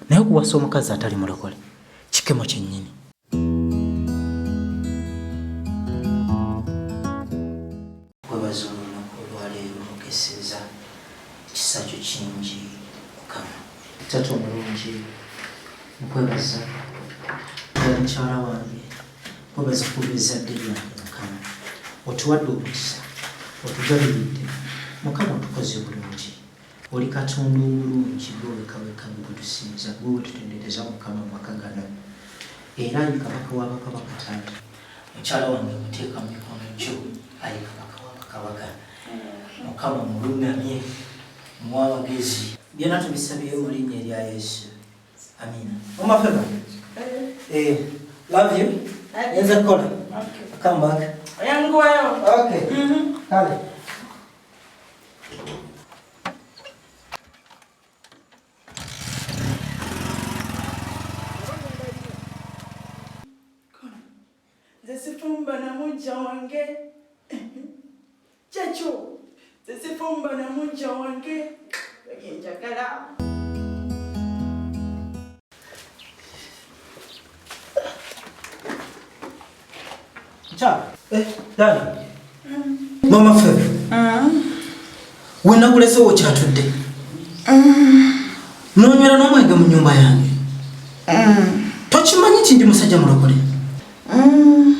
naye okuwasa omukazi atali mulokole kikemo kyennyini. Webaza olunaku olwaleero mukeseza ekisa kyo kingi Mukama. Taata omulungi nkwebaza ddala mukyala wange, nkwebaza kubizadde byange Mukama. Otuwadde omukisa, otugabiridde Mukama, otukoze bulungi. Oli Katonda omulungi, gwewekaweka gutusinza, gwewetutendereza Mukama mu maka gano. Era ayi kabaka w'abakabaka Taata, mukyala wange muteeka mu mikono gyo, ayi kabaka w'abakabaka. Mukama mulungamye, muwe amagezi. Byonna tubisabye mu linnya erya Yesu. Amina. Omafeba? Love you. Yenza kukola. Come back. Oyanguwayo. Okay. Kale. Zesifumba na mujja wange. Chacho. Zesifumba na mujja wange. Yenjagala. Cha. Dada. Mama Febe. Wena kulese okyatudde. Nonywera n'omwenge mu nnyumba yange. Tokimanyi nti ndi musajja mulokole.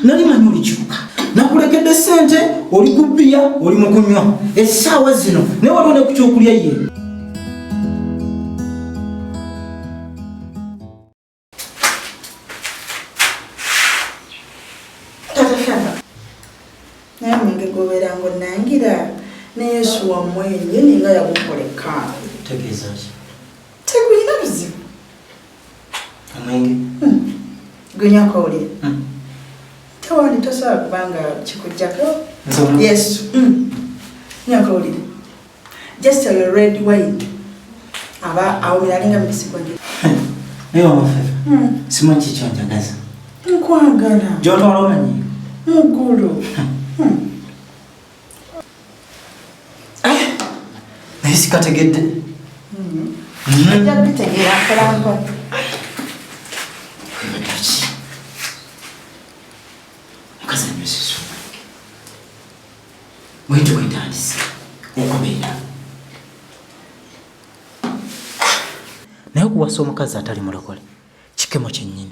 Nali manyi olikyuka. Nakulekedde ssente, oli ku bbiya, oli mu kunywa. Essaawa zino naye waliwo ne ku kyokulya ye. Naye mwenge gobeera ng'onnangira ne Yesu wamwenye ninga yagukoleka. Tegeeza ki? Tegulina buzibu. Omwenge? Gunyako oli. Tewali tosobola kubanga kikujjako. Yesu. Nyako oli. Just a red wine. Aba awulalinga mukisigo nge. Naye Omafebe. Simanyi kikyo njagaza. Nkwagala. Gy'otwala omanyi? Mugulu. Naye sikategedde. Ajja kutegeera akalambo. Kwebadaki. Mukazi anywesiza omwenge. Bwentyo bwentandise okubeera. Naye okuwasa omukazi atali mulokole kikemo kyennyini.